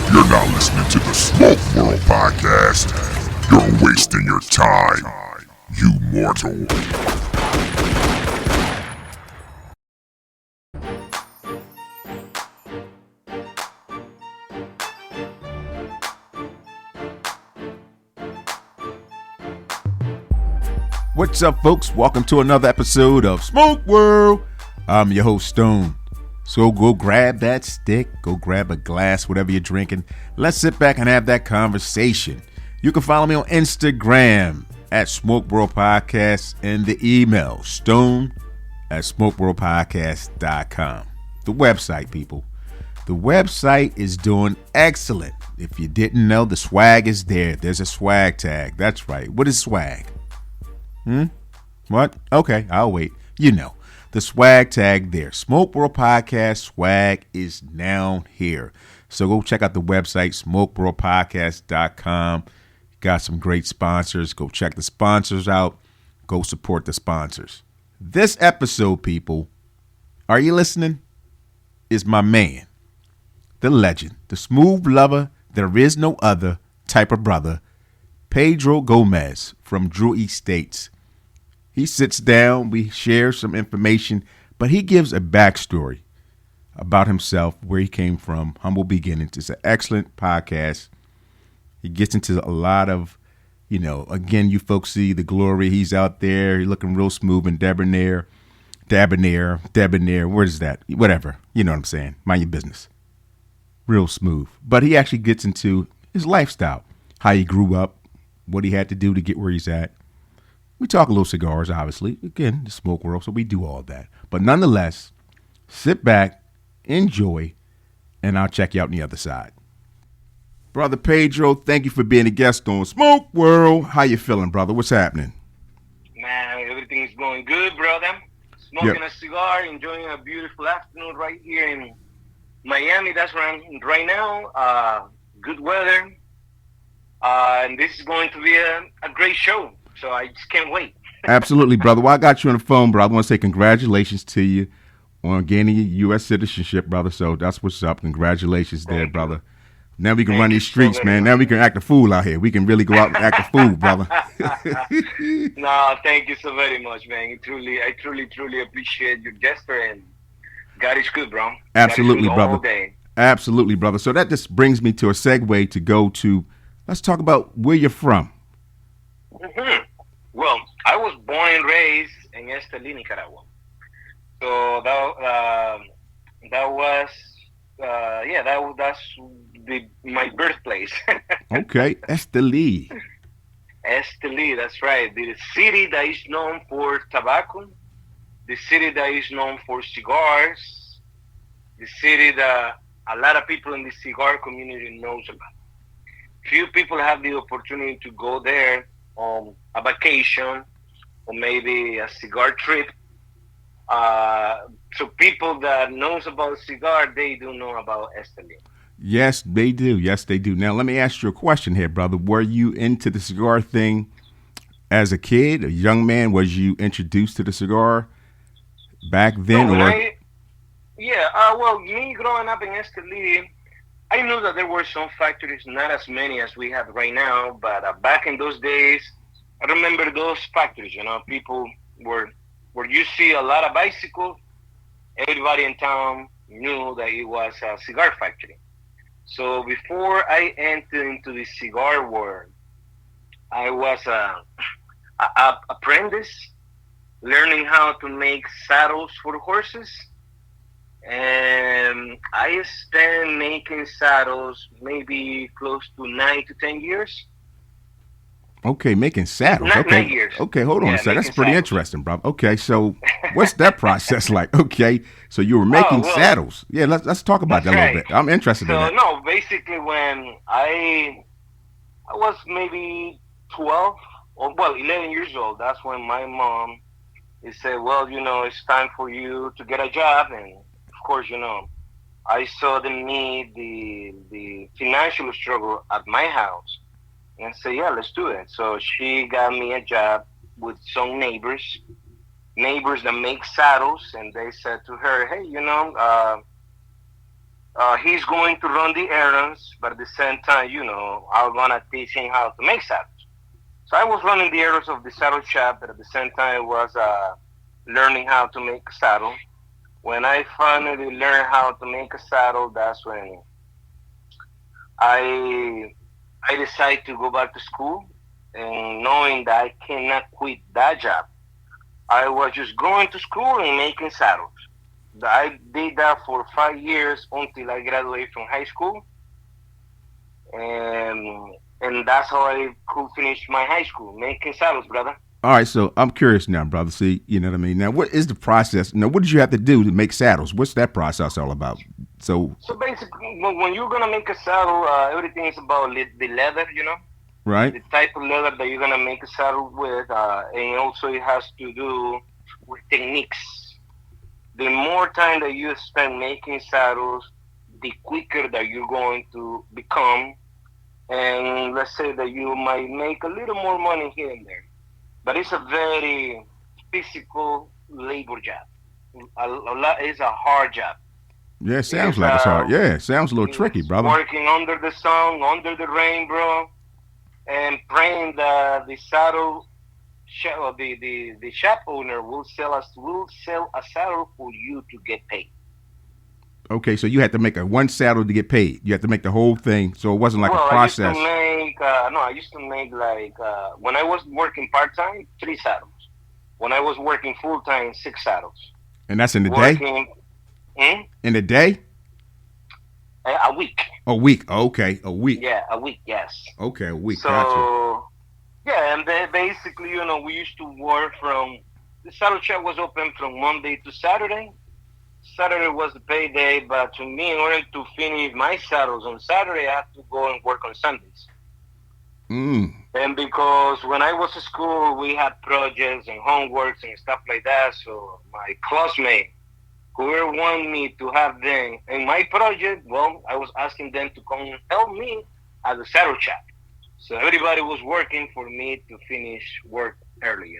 If you're not listening to the Smoke World podcast, you're wasting your time, you mortal. What's up, folks? Welcome to another episode of Smoke World. I'm your host, Stone. So go grab that stick, go grab a glass, whatever you're drinking. Let's sit back and have that conversation. You can follow me on Instagram at Smoke World Podcast and the email stone at smokeworldpodcast.com. The website, people. The website is doing excellent. If you didn't know, the swag is there. There's a swag tag. That's right. What is swag? What? Okay, I'll wait. You know, the swag tag there. Smoke World Podcast swag is now here. So go check out the website, smokeworldpodcast.com. Got some great sponsors. Go check the sponsors out. Go support the sponsors. This episode, people, are you listening? Is my man, the legend, the smooth lover, there is no other type of brother, Pedro Gomez from Drew Estates. He sits down, we share some information, but he gives a backstory about himself, where he came from, humble beginnings. It's an excellent podcast. He gets into a lot of, again, you folks see the glory. He's out there. He's looking real smooth and debonair, what is that? Whatever. You know what I'm saying. Mind your business. Real smooth. But he actually gets into his lifestyle, how he grew up, what he had to do to get where he's at. We talk a little cigars, obviously. Again, the smoke world, so we do all that. But nonetheless, sit back, enjoy, and I'll check you out on the other side. Brother Pedro, thank you for being a guest on Smoke World. How you feeling, brother? What's happening? Man, everything's going good, brother. Smoking a cigar, enjoying a beautiful afternoon right here in Miami. That's where I'm right now. Good weather. And this is going to be a great show. So I just can't wait. Absolutely, brother. Well, I got you on the phone, bro. I want to say congratulations to you on gaining your U.S. citizenship, brother. So that's what's up. Congratulations there, brother. Now we can run these streets, man. Now we can act a fool out here. We can really go out and act a fool, brother. No, thank you so very much, man. I truly appreciate your gesture, and God is good, bro. Absolutely, brother. All day. Absolutely, brother. So that just brings me to a segue to go to, let's talk about where you're from. Mm-hmm. Well, I was born and raised in Estelí, Nicaragua. So that's my birthplace. Okay, Estelí. Estelí, that's right. The city that is known for tobacco, the city that is known for cigars, the city that a lot of people in the cigar community knows about. Few people have the opportunity to go there on a vacation or maybe a cigar trip. So people that knows about cigar, they do know about Estelí. Yes, they do. Yes, they do. Now, let me ask you a question here, brother. Were you into the cigar thing as a kid, a young man? Was you introduced to the cigar back then? Me growing up in Estelí, I knew that there were some factories, not as many as we have right now, but back in those days, I remember those factories, people where you see a lot of bicycles, everybody in town knew that it was a cigar factory. So before I entered into the cigar world, I was a apprentice, learning how to make saddles for horses. And I spent making saddles maybe close to 9 to 10 years. Okay, making saddles. 9 years. Okay, hold on a second. That's pretty interesting, bro. Okay, so what's that process like? Okay, so you were making saddles. Yeah, let's talk about that a little bit. I'm interested in that. No, basically when I was maybe 12 or 11 years old, that's when my mom said, well, it's time for you to get a job. And of course, I saw the need, the financial struggle at my house, and said, yeah, let's do it. So she got me a job with some neighbors that make saddles, and they said to her, hey, He's going to run the errands, but at the same time, I'm gonna teach him how to make saddles. So I was running the errands of the saddle shop, but at the same time, I was learning how to make a saddle. When I finally learned how to make a saddle, that's when I I decided to go back to school, and knowing that I cannot quit that job, I was just going to school and making saddles. I did that for 5 years until I graduated from high school, and that's how I could finish my high school making saddles, brother. All right, so I'm curious now, brother. See, you know what I mean. Now, what is the process? Now, what did you have to do to make saddles? What's that process all about? So, So basically, when you're gonna make a saddle, everything is about the leather, right? the type of leather that you're gonna make a saddle with, and also it has to do with techniques. The more time that you spend making saddles, the quicker that you're going to become. And let's say that you might make a little more money here and there, but it's a very physical labor job. It's a hard job. Yeah, it sounds It's like it's hard. Yeah, it sounds a little tricky, it's brother. working under the sun, under the rain, bro, and praying that the saddle or the shop owner will sell a saddle for you to get paid. Okay, so you had to make a one saddle to get paid. You had to make the whole thing, so it wasn't like a Well, I used to process. make no, I used to make like when I was working part time, 3 saddles. When I was working full time, 6 saddles. And that's in the day. Working hmm, In the day, a week. a week. Okay, a week. Yeah, a week. Yes. Okay, a week. Gotcha. So yeah, and then basically, we used to work from the saddle shop was open from Monday to Saturday. Saturday was the payday, but to me, in order to finish my saddles on Saturday, I had to go and work on Sundays. Mm. And because when I was at school, we had projects and homeworks and stuff like that. So my classmate, whoever wanted me to have them in my project, well, I was asking them to come help me at the saddle shop. So everybody was working for me to finish work early.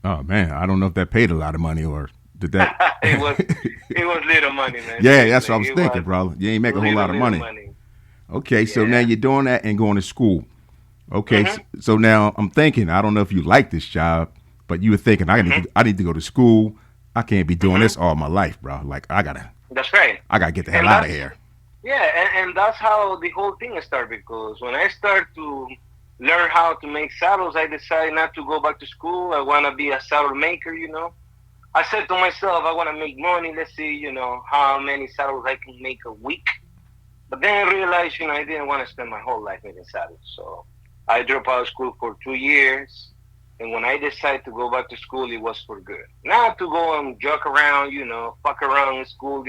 Oh man, I don't know if that paid a lot of money or did that. it was little money, man. Yeah, that's what I was It thinking, was brother. You ain't make a whole lot of little money. money. Okay, so now Yeah. you're doing that and going to school. Okay, Mhm. so now I'm thinking. I don't know if you like this job, but you were thinking Mhm. I need to go to school. I can't be doing Mhm. this all my life, bro. Like That's right. I gotta get the hell And out of that's here. Yeah, and that's how the whole thing started. Because when I started to learn how to make saddles, I decided not to go back to school. I want to be a saddle maker. I said to myself, I want to make money. Let's see, how many saddles I can make a week. But then I realized, I didn't want to spend my whole life making saddles. So I dropped out of school for 2 years. And when I decided to go back to school, it was for good. Not to go and joke around, fuck around in school.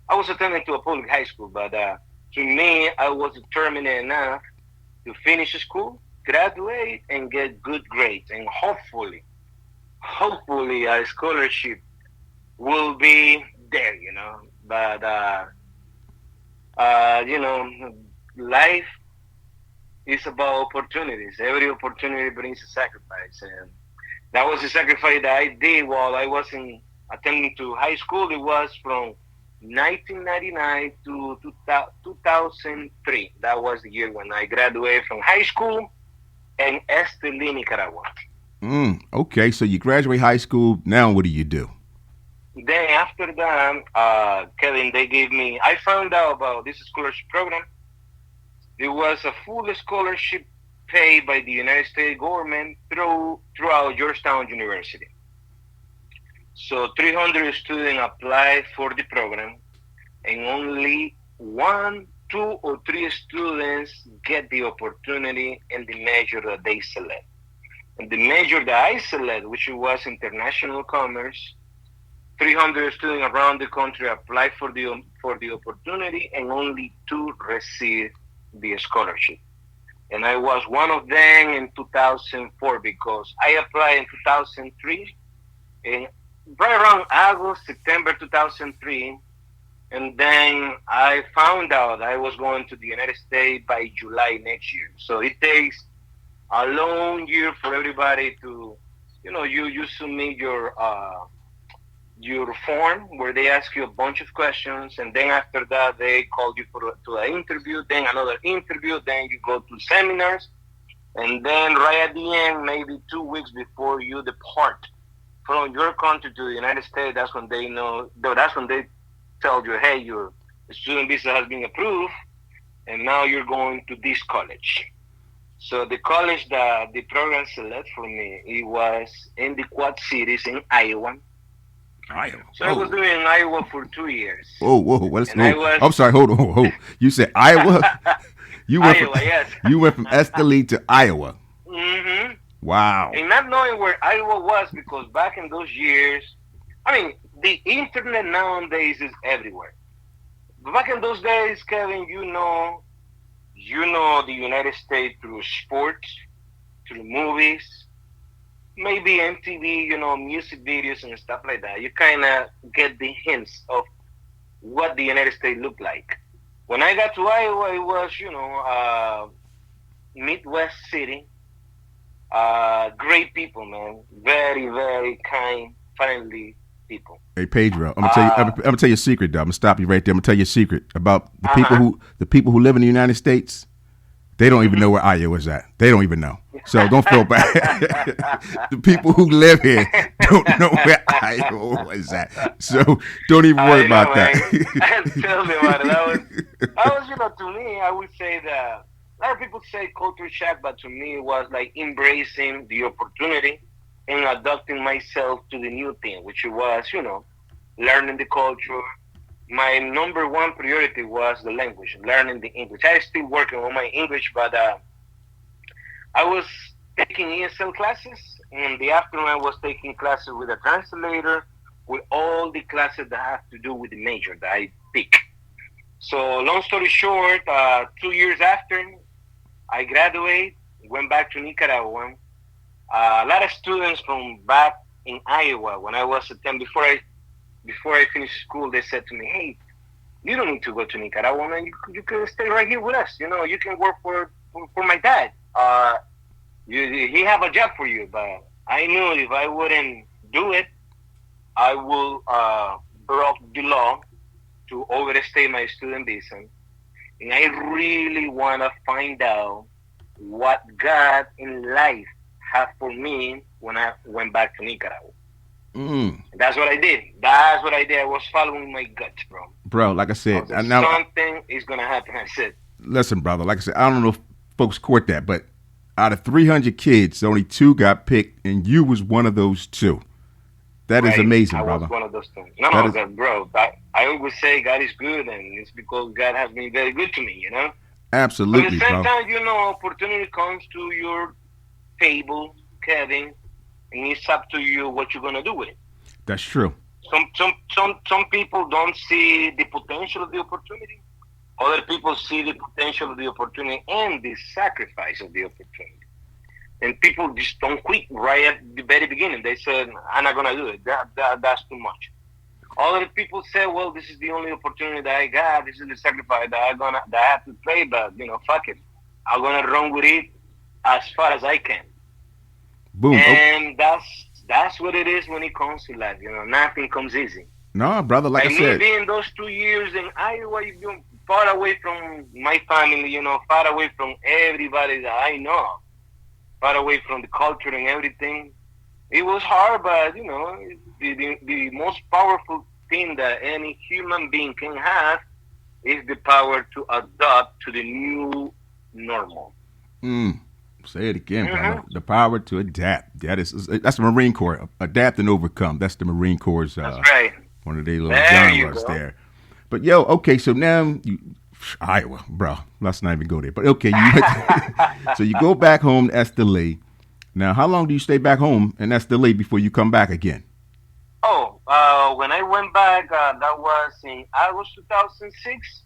I was attending to a public high school, but to me, I was determined enough to finish school, graduate, and get good grades. And hopefully, a scholarship will be there. But, life is about opportunities. Every opportunity brings a sacrifice. And that was the sacrifice that I did while I was attending to high school. It was from 1999 to 2003. That was the year when I graduated from high school in Esteli, Nicaragua. Okay, so you graduate high school. Now what do you do? Then after that, Kevin, I found out about this scholarship program. There was a full scholarship paid by the United States government throughout Georgetown University. So 300 students applied for the program, and only one, two, or three students get the opportunity in the major that they select. And the major that I select, which was international commerce, 300 students around the country applied for the opportunity, and only two received the scholarship. And I was one of them in 2004 because I applied in 2003, and right around August, September 2003. And then I found out I was going to the United States by July next year. So it takes a long year for everybody to, you submit your form where they ask you a bunch of questions, and then after that they call you to an interview, then another interview, then you go to seminars, and then right at the end, maybe 2 weeks before you depart from your country to the United States, that's when they know. That's when they tell you, hey, your student visa has been approved, and now you're going to this college. So the college that the program select for me, it was in the Quad Cities in Iowa. Iowa. So I was doing in Iowa for 2 years, Whoa. What's and I no? was I'm sorry. Hold. You said Iowa. You went from Iowa, yes. you went from Esteli to Iowa. hmm Wow. And not knowing where Iowa was, because back in those years, I mean, the internet nowadays is everywhere. But back in those days, Kevin, you know the United States through sports, through movies, maybe MTV, music videos and stuff like that. You kind of get the hints of what the United States looked like. When I got to Iowa, it was, Midwest city. Great people, man. Very, very kind, friendly people. Hey Pedro, I'm gonna tell you. I'm gonna tell you a secret, though. I'm gonna stop you right there. I'm gonna tell you a secret about the people who live in the United States. They don't even know where Iowa is at. They don't even know. So don't feel bad. The people who live here don't know where Iowa is at. So don't even worry about that. Tell me about it. That was, to me, I would say that a lot of people say culture shock, but to me, it was like embracing the opportunity and adapting myself to the new thing, which was, learning the culture. My number one priority was the language, learning the English. I still working on my English, but I was taking ESL classes. In the afternoon, I was taking classes with a translator, with all the classes that have to do with the major that I pick. So, long story short, 2 years after I graduated, went back to Nicaragua. A lot of students from back in Iowa, when I was at 10, before I finished school, they said to me, "Hey, you don't need to go to Nicaragua, man. You can stay right here with us. You can work for my dad. He have a job for you." But I knew if I wouldn't do it, I will broke the law to overstay my student visa. And I really want to find out what God in life had for me when I went back to Nicaragua. That's what I did. I was following my gut, bro. Bro, like I said, something is gonna happen. I said, listen, brother. Like I said, I don't know if folks caught that, but out of 300 kids, only 2 got picked, and you was one of those 2. That is amazing, brother. I was one of those 2. Bro. I always say God is good, and it's because God has been very good to me. Absolutely, but at the bro. same time, opportunity comes to your table, Kevin, and it's up to you what you're gonna do with it. That's true. Some people don't see the potential of the opportunity. Other people see the potential of the opportunity and the sacrifice of the opportunity. And people just don't quit right at the very beginning. They said, "I'm not gonna do it. That's too much." Other people say, "Well, this is the only opportunity that I got. This is the sacrifice that I have to play. But fuck it. I'm gonna run with it as far as I can." Boom. And that's what it is when it comes to life. Nothing comes easy. No, brother. Like I said, me being those 2 years in Iowa, far away from my family, far away from everybody that I know, far away from the culture and everything. It was hard, but the most powerful thing that any human being can have is the power to adapt to the new normal. Say it again, brother. The power to adapt. That's the Marine Corps. Adapt and overcome. That's the Marine Corps. That's right. One of their little genres there. But okay, so now Iowa, bro. Let's not even go there. But okay, so you go back home to Esteli. Now, how long do you stay back home in Esteli before you come back again? When I went back, that was in August 2006.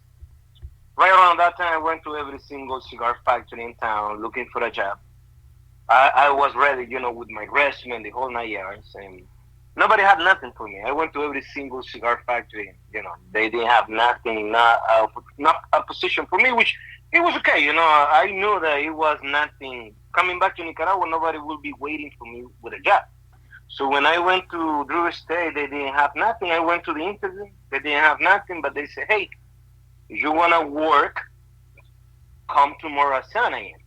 Right around that time, I went to every single cigar factory in town looking for a job. I was ready, with my resume, the whole 9 yards, and nobody had nothing for me. I went to every single cigar factory. They didn't have nothing, not a position for me, which it was okay. I knew that it was nothing. Coming back to Nicaragua, nobody will be waiting for me with a job. So when I went to Drew State, they didn't have nothing. I went to the interview, they didn't have nothing, but they said, hey, if you want to work, come tomorrow at 7 a.m.,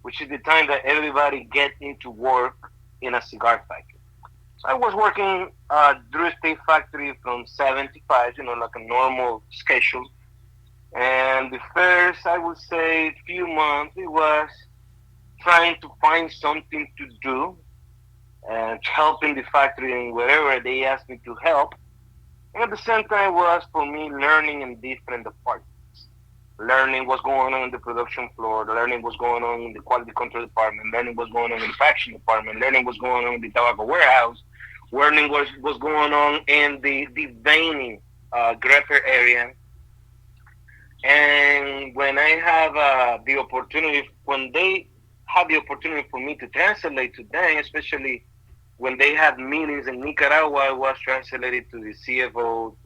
which is the time that everybody get into work in a cigar factory. So I was working Drew State factory from 7 to 5, like a normal schedule. And the first, I would say, few months, it was trying to find something to do and helping the factory in wherever they asked me to help. And at the same time was for me learning in different departments. Learning what's going on in the production floor, learning what's going on in the quality control department, learning what's going on in the packaging department, learning what's going on in the tobacco warehouse, learning what's going on in the veining grapper area. And when I have the opportunity, when they have the opportunity for me to translate to them, especially when they had meetings in Nicaragua, I was translated to the CFO,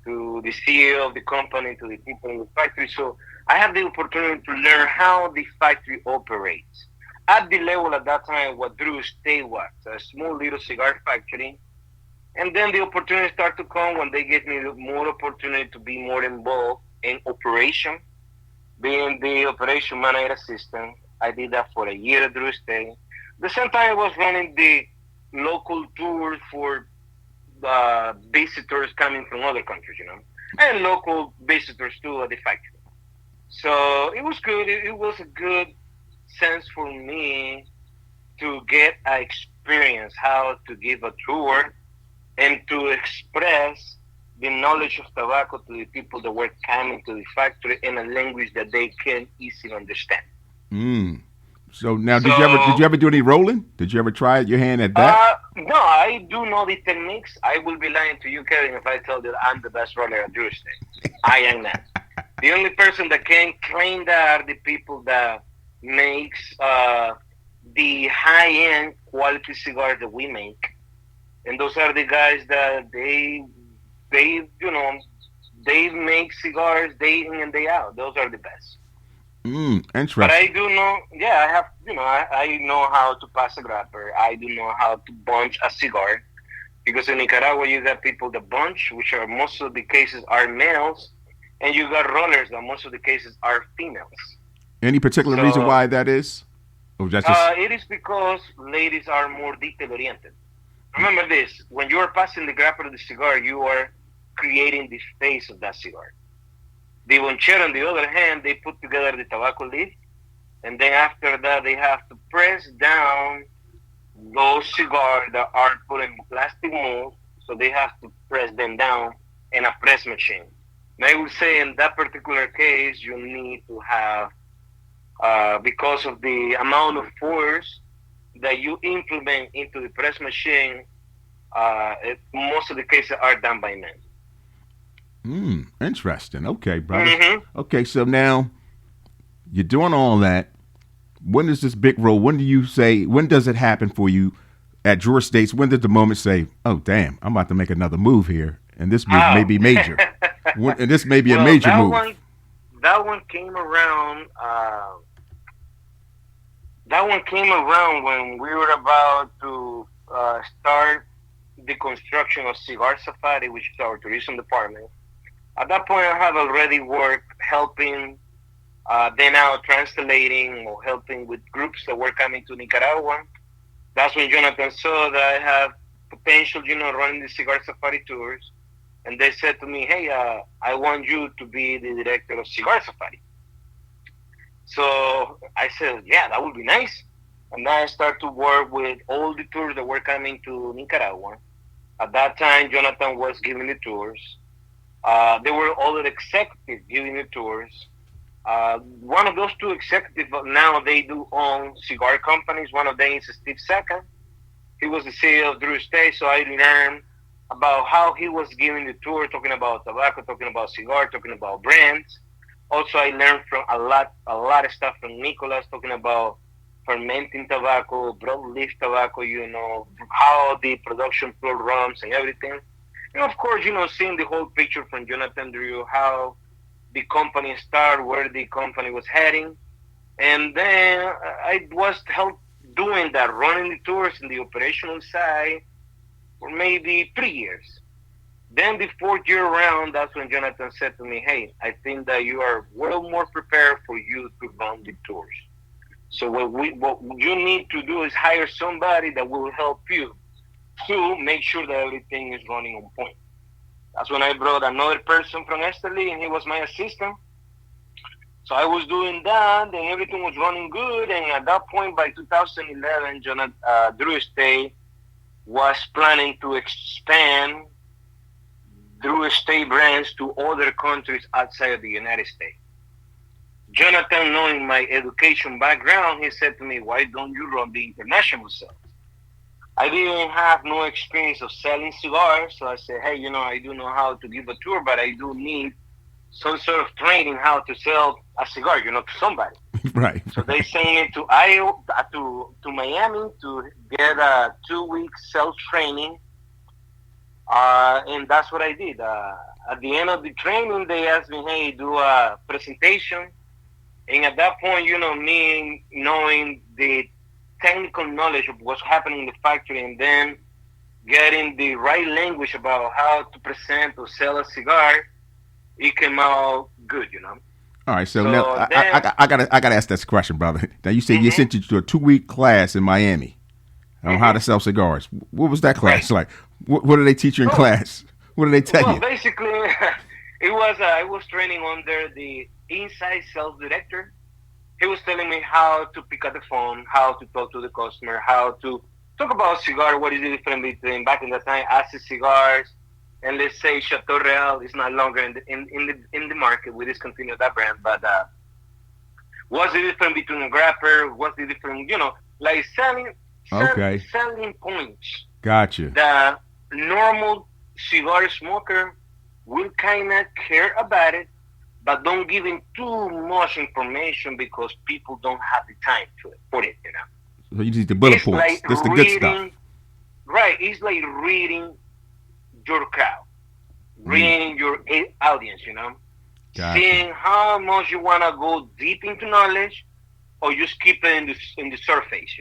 to the CEO of the company, to the people in the factory. So I have the opportunity to learn how the factory operates. At the level at that time, what Drew State was, a small little cigar factory. And then the opportunity started to come when they gave me more opportunity to be more involved in operation, being the operation manager assistant. I did that for a year at Drew State. The same time I was running the local tours for visitors coming from other countries, and local visitors too at the factory. So it was good. It was a good sense for me to get an experience how to give a tour and to express the knowledge of tobacco to the people that were coming to the factory in a language that they can easily understand. Mm. So now, So, did you ever do any rolling? Did you ever try your hand at that? no, I do know the techniques. I will be lying to you, Kevin, if I tell you that I'm the best roller at Drew State. I am not. The only person that can claim that are the people that makes the high-end quality cigars that we make, and those are the guys that they make cigars day in and day out. Those are the best. But I Interesting. do know, yeah, I have, I know how to pass a grapper. I do know how to bunch a cigar because in Nicaragua you got people that bunch, which are most of the cases are males, and you got rollers that most of the cases are females. Any particular reason So why that is? Or that's just it is because ladies are more detail oriented. Remember this: when you are passing the grapper of the cigar, you are creating the face of that cigar. The bonchero, on the other hand, they put together the tobacco leaf, and then after that, they have to press down those cigars that are put in plastic mold. So they have to press them down in a press machine. And I would say in that particular case, you need to have, because of the amount of force that you implement into the press machine, most of the cases are done by men. interesting. Okay, brother. Mm-hmm. Okay, so now you're doing all that. When is this big role? When do you say? When does it happen for you at Georgia State's? When did the moment say, "Oh, damn, I'm about to make another move here, and this move may Oh. be major, and this may be a Well, major move." that one came around. That one came around when we were about to start the construction of Cigar Safari, which is our tourism department. At that point, I have already worked helping, then out translating or helping with groups that were coming to Nicaragua. That's when Jonathan saw that I have potential, running the Cigar Safari tours. And they said to me, hey, I want you to be the director of Cigar Safari. So I said, yeah, that would be nice. And then I started to work with all the tours that were coming to Nicaragua. At that time, Jonathan was giving the tours. There were other executives giving the tours. One of those two executives, now they do own cigar companies. One of them is Steve Saka. He was the CEO of Drew State, so I learned about how he was giving the tour, talking about tobacco, talking about cigar, talking about brands. Also, I learned from a lot of stuff from Nicolas, talking about fermenting tobacco, broadleaf tobacco, how the production flow runs and everything. And of course, seeing the whole picture from Jonathan Drew, how the company started, where the company was heading. And then I was helped doing that, running the tours in the operational side for maybe 3 years. Then the fourth year around, that's when Jonathan said to me, "Hey, I think that you are well more prepared for you to run the tours. So what you need to do is hire somebody that will help you to make sure that everything is running on point." That's when I brought another person from Esterly, and he was my assistant. So I was doing that, and everything was running good. And at that point, by 2011, Drew Estate was planning to expand Drew Estate brands to other countries outside of the United States. Jonathan, knowing my education background, he said to me, "Why don't you run the international sales?" I didn't have no experience of selling cigars, so I said, "Hey, I do know how to give a tour, but I do need some sort of training how to sell a cigar, to somebody." Right. So they sent me to Iowa, to Miami to get a 2 week sales training, and that's what I did. At the end of the training, they asked me, "Hey, do a presentation." And at that point, me knowing the technical knowledge of what's happening in the factory, and then getting the right language about how to present or sell a cigar, it came out good. All right, so now So then, I gotta ask this question, brother. Now you said you mhm, sent you to a 2 week class in Miami on how to mhm, sell cigars. What was that right. class like? What do they teach you in Oh, class? What do they tell well, you? basically, I was training under the inside sales director. He was telling me how to pick up the phone, how to talk to the customer, how to talk about cigar. What is the difference between back in the time acid cigars and, let's say, Chateau Real is no longer in the market. We discontinued that brand, but what's the difference between a grapper? What's the difference? Like Okay, selling points gotcha. that normal cigar smoker will kind of care about it, but don't give him too much information because people don't have the time to put it. So you need the bullet It's points. like That's the good stuff. reading, right? It's like reading your crowd, Mm, reading your audience. gotcha. Seeing how much you want to go deep into knowledge or just keep it in the surface.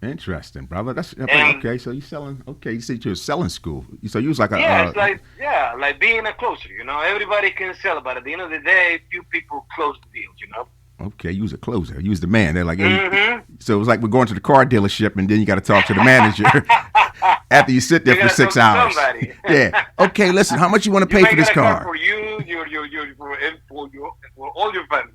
Interesting, brother. That's And okay. So you selling? Okay, you said you're selling school. So you was like a yeah, it's like, yeah, like being a closer. Everybody can sell, but at the end of the day, few people close the deals. okay. You was a closer. You was the man. They're like, hey. Mm-hmm. So it was like we're going to the car dealership, and then you got to talk to the manager after you sit there You for gotta six talk to hours. somebody. Yeah. Okay. Listen, how much you want to You pay might for this get a car car? for you, for all your family.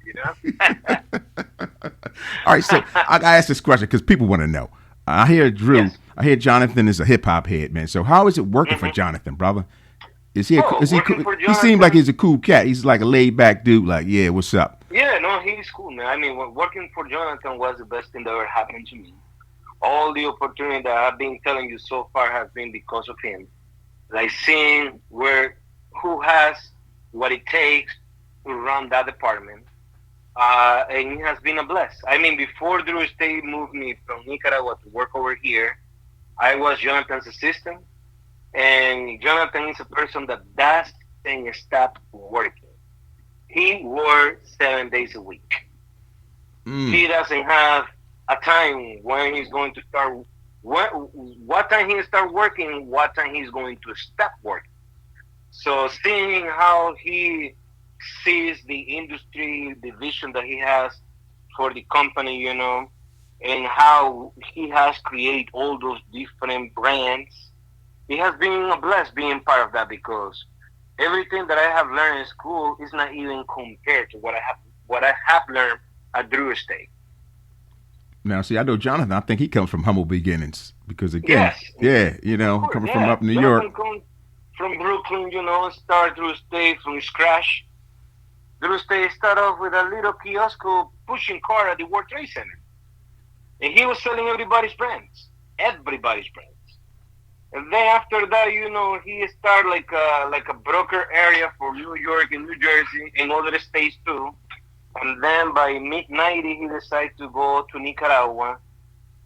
All right. So I gotta ask this question because people want to know. I hear Drew. Yes. I hear Jonathan is a hip hop head, man. So how is it working for Hmm. Jonathan, brother? Is he? Oh, Is he? working Cool? for He seemed like Jonathan. he's a cool cat. He's like a laid back dude. Like, yeah, what's up? Yeah, no, he's cool, man. I mean, working for Jonathan was the best thing that ever happened to me. All the opportunity that I've been telling you so far has been because of him. Like seeing who has what it takes to run that department. And it has been a bless. I mean, before Drew State moved me from Nicaragua to work over here, I was Jonathan's assistant. And Jonathan is a person that doesn't stop working. He works 7 days a week. Mm. He doesn't have a time when he's going to start, what time he start working, what time he's going to stop working. So seeing how he sees the industry, the vision that he has for the company, and how he has created all those different brands, it has been a bless being part of that because everything that I have learned in school is not even compared to what I have learned at Drew Estate. Now, see, I know Jonathan. I think he comes from humble beginnings because, again, Yes, yeah, of course, coming from yeah. up in New York. Jonathan comes from Brooklyn, start Drew Estate from scratch. Drew Estate started off with a little kiosk pushing car at the World Trade Center. And he was selling everybody's brands. Everybody's brands. And then after that, he started like a broker area for New York and New Jersey and other states too. And then by mid '90, he decided to go to Nicaragua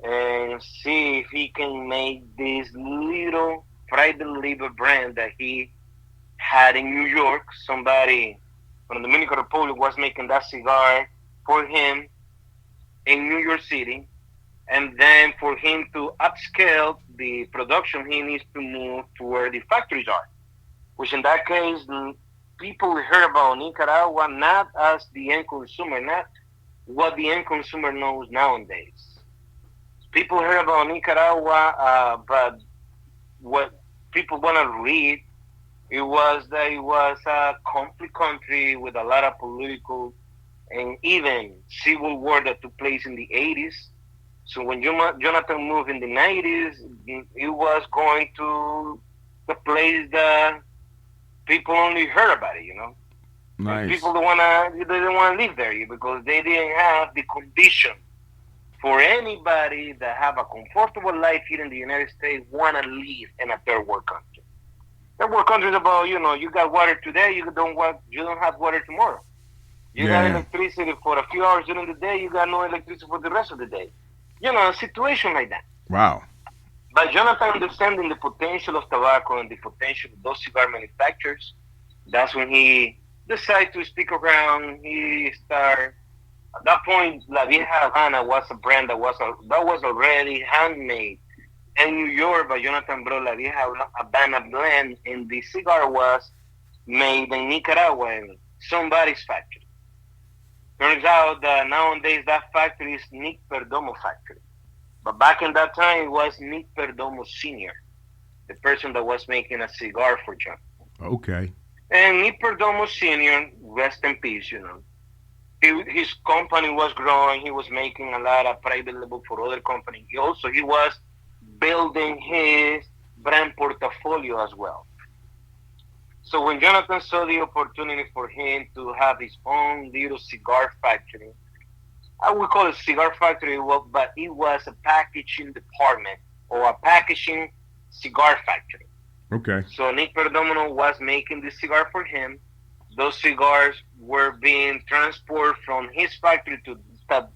and see if he can make this little private label brand that he had in New York. Somebody from the Dominican Republic was making that cigar for him in New York City. And then for him to upscale the production, he needs to move to where the factories are. Which in that case, people heard about Nicaragua not as the end consumer, not what the end consumer knows nowadays. People heard about Nicaragua, but what people want to read, it was that it was a conflict country with a lot of political and even civil war that took place in the 80s. So when Jonathan moved in the 90s, it was going to the place that people only heard about it, and Nice. people they didn't want to live there because they didn't have the condition for anybody that have a comfortable life here in the United States want to live in a third world country. Third world country is about you got water today, you don't have water tomorrow. You got Yeah. electricity for a few hours during the day, you got no electricity for the rest of the day. A situation like that. Wow. But Jonathan understanding the potential of tobacco and the potential of those cigar manufacturers, that's when he decided to stick around. He started at that point. La Vieja Havana was a brand that was already handmade in New York by Jonathan brought La Vieja Havana blend, and the cigar was made in Nicaragua in somebody's factory. Turns out that nowadays that factory is Nick Perdomo factory. But back in that time, it was Nick Perdomo Sr., the person that was making a cigar for John. Okay. And Nick Perdomo Sr., rest in peace, his company was growing. He was making a lot of private label for other companies. He was building his brand portfolio as well. So when Jonathan saw the opportunity for him to have his own little cigar factory, I would call it cigar factory, but it was a packaging department or a packaging cigar factory. Okay. So Nick Perdomo was making the cigar for him. Those cigars were being transported from his factory to a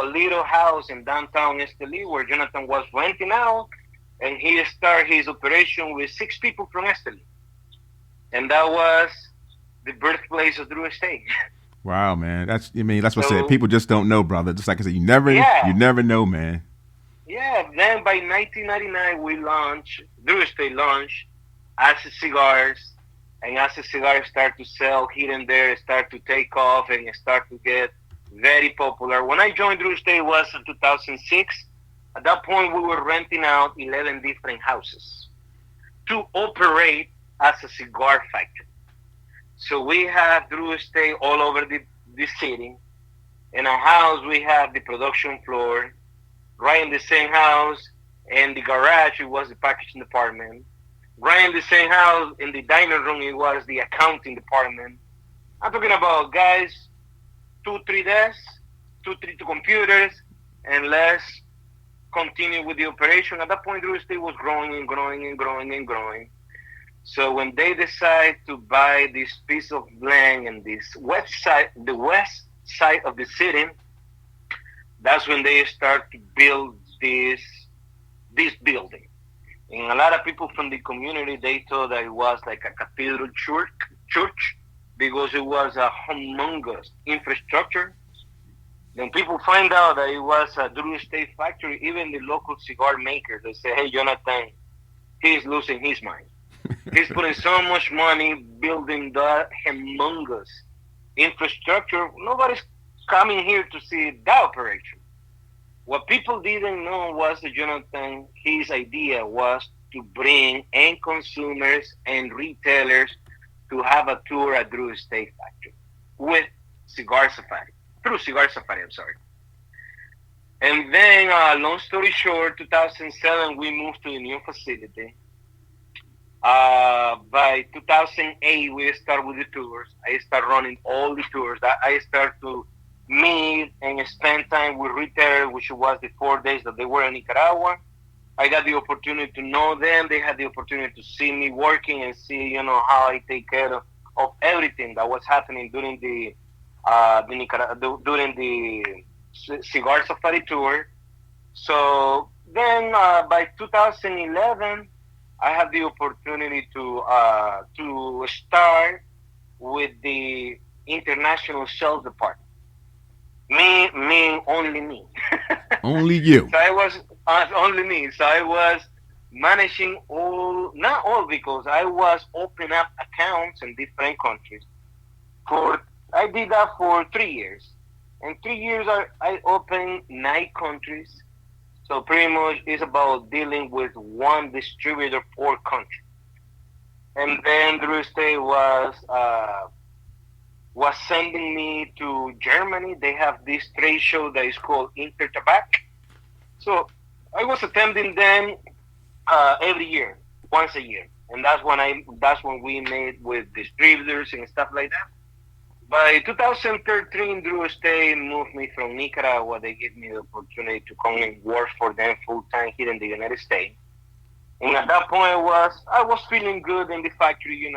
little house in downtown Esteli where Jonathan was renting out, and he started his operation with 6 people from Esteli. And that was the birthplace of Drew Estate. Wow, man. That's what I said. So People just don't know, brother. Just like I said, you yeah, never know, man. yeah. Then by 1999, we launched Drew Estate launched Acid Cigars, and Acid Cigars start to sell here and there, start to take off, and start to get very popular. When I joined Drew Estate was in 2006. At that point, we were renting out 11 different houses to operate as a cigar factory. So we have Drew Estate all over the city. In a house, we have the production floor. Right in the same house, in the garage, it was the packaging department. Right in the same house, in the dining room, it was the accounting department. I'm talking about guys, 2, 3 desks, two computers, and let's continue with the operation. At that point, real estate was growing and growing and growing and growing. So when they decide to buy this piece of land in the west side of the city, that's when they start to build this building. And a lot of people from the community, they thought that it was like a cathedral church because it was a humongous infrastructure. Then people find out that it was a Drew Estate factory. Even the local cigar makers, they say, "Hey, Jonathan, he's losing his mind. He's putting so much money building that humongous infrastructure. Nobody's coming here to see that operation." What people didn't know was that Jonathan, his idea was to bring end consumers and retailers to have a tour at Drew Estate Factory with Cigar Safari, through Cigar Safari, I'm sorry. And then, long story short, 2007, we moved to the new facility. By 2008, we start with the tours. I start running all the tours. I start to meet and spend time with retailers, which was the 4 days that they were in Nicaragua. I got the opportunity to know them. They had the opportunity to see me working and see, how I take care of everything that was happening during during the Cigar Safari tour. So then, by 2011, I had the opportunity to start with the international sales department. Me, only me. Only you. So I was only me. So I was managing all, not all, because I was opening up accounts in different countries. For I did that for 3 years. In 3 years, I opened 9 countries. So pretty much it's about dealing with one distributor per country. And then the real estate was sending me to Germany. They have this trade show that is called Intertabac. So I was attending them every year, once a year, and that's when we made with distributors and stuff like that. By 2013, Drew Estate moved me from Nicaragua. They gave me the opportunity to come and work for them full time here in the United States. And at that point, I was feeling good in the factory.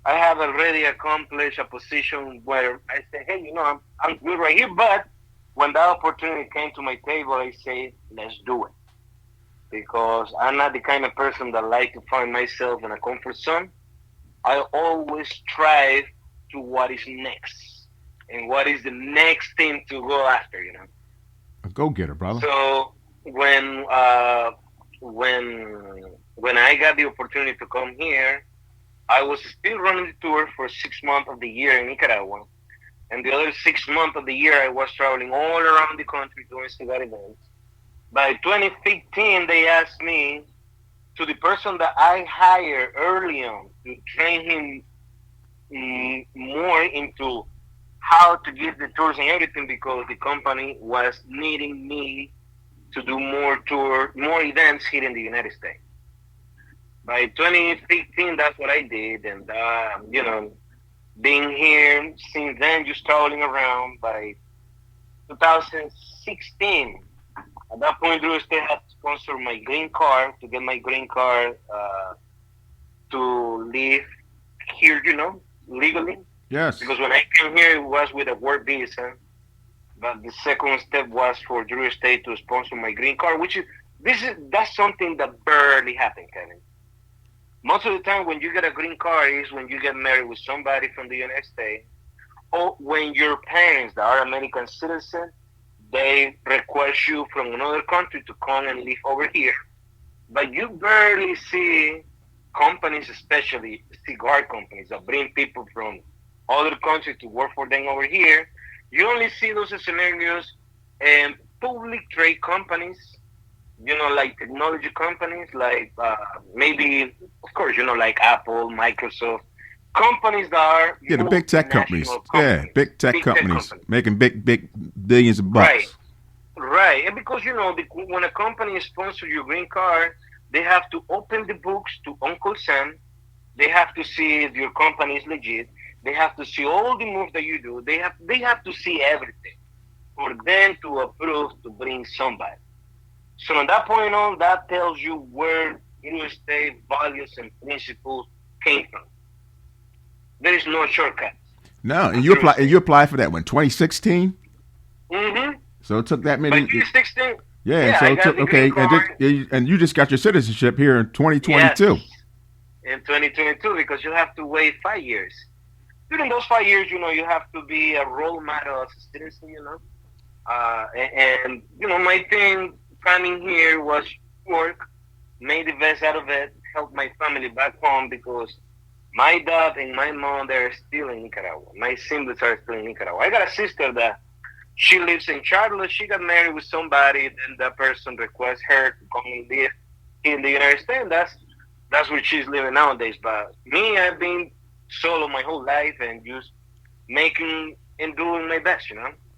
I have already accomplished a position where I say, hey, I'm good right here. But when that opportunity came to my table, I say, let's do it, because I'm not the kind of person that like to find myself in a comfort zone. I always strive to what is next and what is the next thing to go after. A go getter, brother. So when I got the opportunity to come here, I was still running the tour for 6 months of the year in Nicaragua, and the other 6 months of the year I was traveling all around the country doing cigar events. By 2015, they asked me, to the person that I hired early on, to train him more into how to give the tours and everything, because the company was needing me to do more events here in the United States. By 2015, that's what I did, and being here since then, just traveling around. By 2016, at that point, Drew Estate had sponsored my green card to get my green card to live here, legally. Yes. Because when I came here, it was with a work visa. But the second step was for Drew Estate to sponsor my green card, which is that's something that barely happened, Kevin. Most of the time, when you get a green card, is when you get married with somebody from the United States, or when your parents that are American citizens, they request you from another country to come and live over here. But you barely see companies, especially cigar companies, that bring people from other countries to work for them over here. You only see those scenarios in public trade companies, like technology companies, like maybe, of course, like Apple, Microsoft, companies that are the big tech companies. Yeah, big tech companies making big billions of Right, bucks. right. And because, when a company sponsors your green card, they have to open the books to Uncle Sam. They have to see if your company is legit. They have to see all the moves that you do. They have to see everything for them to approve to bring somebody. So from that point on, that tells you where real estate values and principles came from. There is no shortcut. No, and you apply for that one, 2016. Mm-hmm. So it took that By many. 2016, Yeah. So I it got took the green card. and you just got your citizenship here in 2022. Yes, in 2022, because you have to wait 5 years. During those 5 years, you have to be a role model as a citizen. My thing coming here was work, made the best out of it, help my family back home, because my dad and my mom, they're still in Nicaragua. My siblings are still in Nicaragua. I got a sister that she lives in Charlotte. She got married with somebody, then that person requests her to come and live in the United States. That's where she's living nowadays. But me, I've been solo my whole life and just making and doing my best.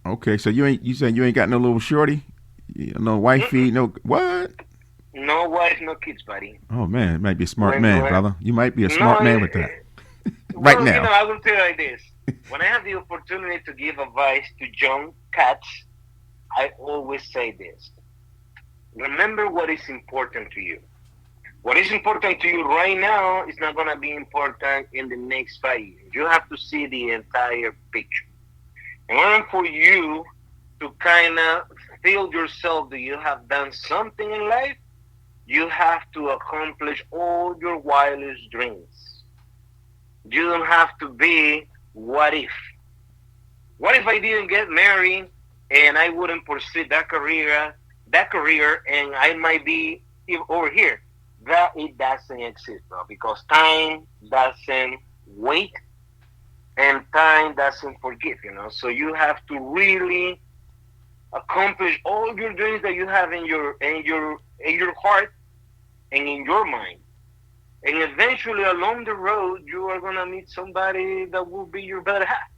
Okay, so you saying you ain't got no little shorty, no wifey, Mm-mm. no what? No wife, no kids, buddy. Oh man, it might be a smart When, man, when, brother. You might be a no, smart man with that right well, now. I will tell you like this. When I have the opportunity to give advice to young cats, I always say this. Remember what is important to you. What is important to you right now is not going to be important in the next 5 years. You have to see the entire picture. In order for you to kind of feel yourself that you have done something in life, you have to accomplish all your wildest dreams. You don't have to be what if. What if I didn't get married and I wouldn't pursue that career, and I might be over here. That it doesn't exist, bro, because time doesn't wait and time doesn't forgive. So you have to really accomplish all your dreams that you have in your heart and in your mind. And eventually, along the road, you are gonna meet somebody that will be your better half.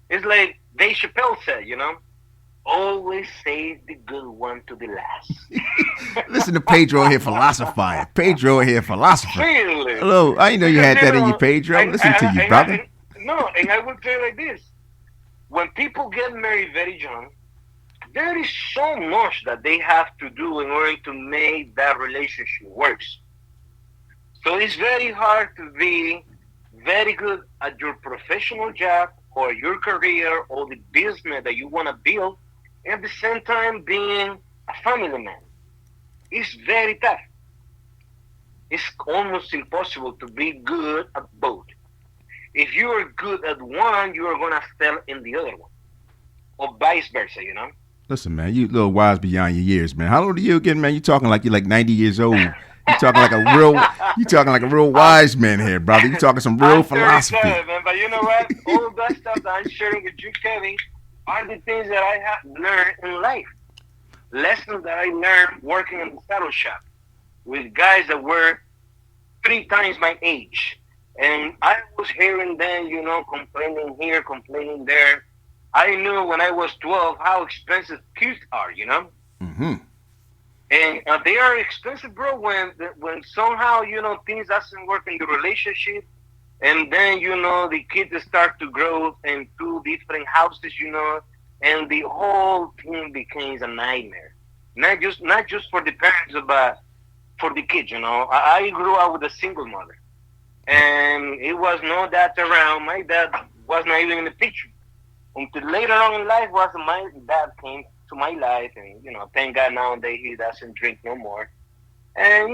It's like Dave Chappelle said. Always save the good one to the last. Listen to Pedro here philosophizing. Pedro here philosophizing. Really? Hello, I didn't know you Because had that in you, Pedro. Listen to you, brother. No, and I will tell you like this: when people get married very young, there is so much that they have to do in order to make that relationship works. So it's very hard to be very good at your professional job or your career or the business that you want to build, and at the same time being a family man. It's very tough. It's almost impossible to be good at both. If you are good at one, you are gonna fail in the other one, or vice versa. Listen, man, you little wise beyond your years, man. How old are you again, man? You talking like you're like 90 years old. You talking like a real wise man here, brother. You talking some real I'm philosophy. 37, man, but you know what? All that stuff that I'm sharing with you, Kevin, are the things that I have learned in life. Lessons that I learned working in the saddle shop with guys that were 3 times my age. And I was hearing them, complaining here, complaining there. I knew when I was 12 how expensive kids are. Mm-hmm. And they are expensive, bro. When somehow things doesn't work in the relationship, and then the kids start to grow in 2 different houses, and the whole thing becomes a nightmare. Not just for the parents, but for the kids. I grew up with a single mother, and it was no dad around. My dad was not even in the picture until later on in life. Was my dad came to my life, and thank God nowadays he doesn't drink no more. And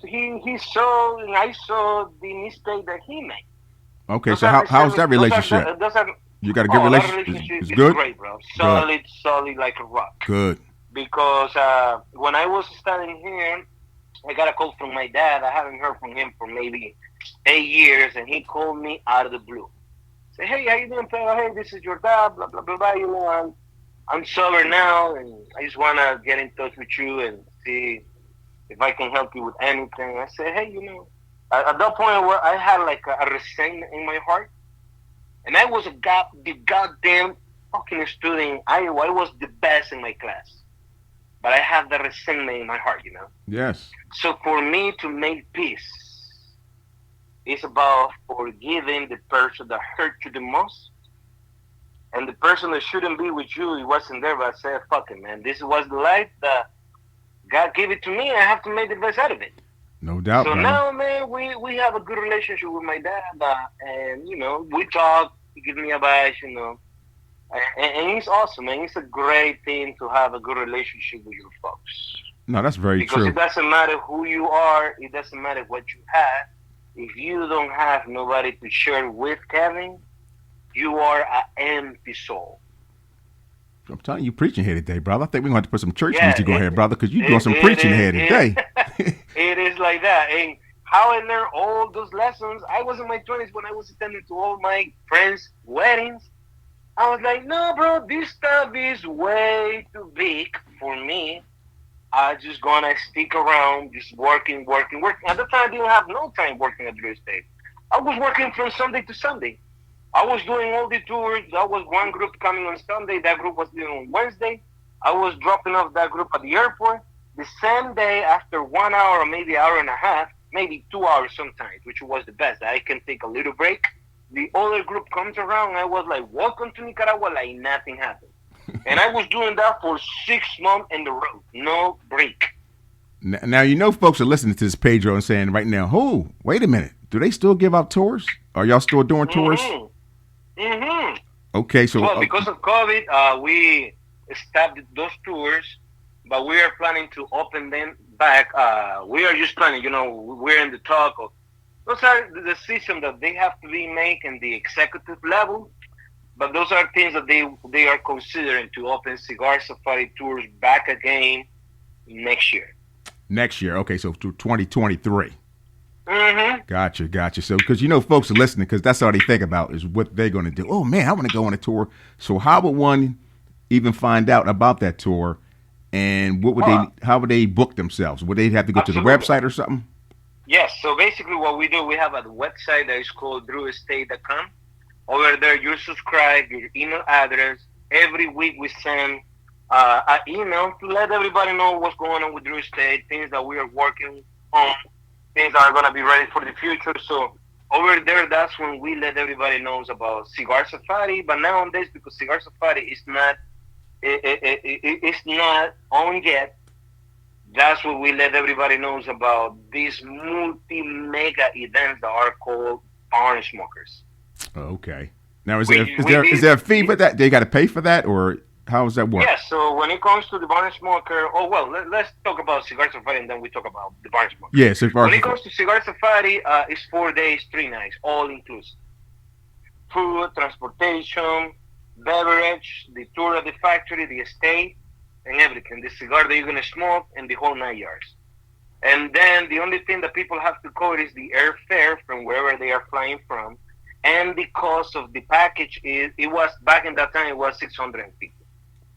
he saw, and I saw the mistake that he made. Okay, Those so are how's the that relationship? You got a good that relationship? It's relationship is good? great, bro. Good. Solid like a rock. Good. Because when I was studying here, I got a call from my dad. I haven't heard from him for maybe 8 years, and he called me out of the blue. Say, hey, how you doing, Pedro? Hey, this is your dad. Blah blah blah blah. I'm sober now, and I just wanna get in touch with you and see if I can help you with anything. I said, hey, at that point where I had like a resentment in my heart, and I was the goddamn fucking student. I was the best in my class, but I have the resentment in my heart. Yes. So for me to make peace, it's about forgiving the person that hurt you the most. And the person that shouldn't be with you, he wasn't there, but I said, fuck it, man. This was the life that God gave it to me. I have to make the best out of it. No doubt, So brother. now, man, we have a good relationship with my dad. And, we talk. He gives me advice. And it's awesome, man. It's a great thing to have a good relationship with your folks. No, that's very Because true. it doesn't matter who you are. It doesn't matter what you have. If you don't have nobody to share with, Kevin, you are an empty soul. I'm telling you, preaching here today, brother. I think we're going to have to put some church Yeah, music on here, brother, because you're doing some it preaching is- here today. It is like that. And how I learned all those lessons, I was in my 20s when I was attending to all my friends' weddings. I was like, no, bro, this stuff is way too big for me. I just gonna stick around, just working. At the time, I didn't have no time working at real estate. I was working from Sunday to Sunday. I was doing all the tours. That was one group coming on Sunday. That group was doing on Wednesday. I was dropping off that group at the airport. The same day, after 1 hour or maybe hour and a half, maybe 2 hours sometimes, which was the best. I can take a little break. The other group comes around. I was like, welcome to Nicaragua, like nothing happened. And I was doing that for 6 months in the road, no break. Now, folks are listening to this Pedro and saying right now, oh, wait a minute. Do they still give out tours? Are y'all still doing tours? Mm-hmm. Okay, so. Well, because of COVID, we stopped those tours, but we are planning to open them back. We are just planning, we're in the talk of, those are the decisions that they have to be made in the executive level. But those are things that they are considering to open cigar safari tours back again next year. Next year. Okay, so to 2023. Mm-hmm. Gotcha. So, because folks are listening, because that's all they think about is what they're going to do. Oh man, I want to go on a tour. So, how would one even find out about that tour, and what would how would they book themselves? Would they have to go to the Absolutely. website or something? Yes. So basically, what we do, we have a website that is called drewestate.com. Over there, you subscribe, your email address. Every week, we send an email to let everybody know what's going on with Drew Estate, things that we are working on, things that are going to be ready for the future. So over there, that's when we let everybody knows about Cigar Safari. But nowadays, because Cigar Safari is not it's not on yet, that's what we let everybody knows about these multi mega events that are called Barn Smokers. Okay. Now, is We, we is did, there a fee for that? They got to pay for that, or how does that work? yeah, so when it comes to the Barn Smoker, oh, well, let's talk about Cigar Safari and then we talk about the Barn Smoker. Yeah, so far, When it comes to Cigar Safari, it's 4 days, 3 nights, all inclusive. Food, transportation, beverage, the tour of the factory, the estate, and everything. The cigar that you're going to smoke, and the whole 9 yards. And then the only thing that people have to cover is the airfare from wherever they are flying from. And the cost of the package is, it was, back in that time, it was 650.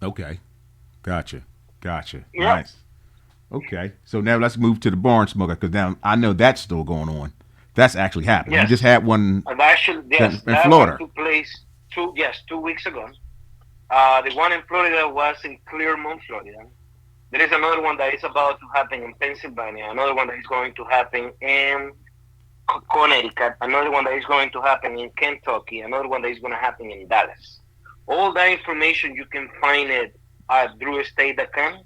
okay, gotcha. Yep. Nice. Okay, so now let's move to the barn smoker, because now I know that's still going on. That's actually happening. You Yes. just had one And actually, yes, in that one Florida. took place 2 weeks ago. The one in Florida was in Clermont, Florida. There is another one that is about to happen in Pennsylvania. Another one that is going to happen in Connecticut. Another one that is going to happen in Kentucky. Another one that is going to happen in Dallas. All that information you can find it at drewestate.com,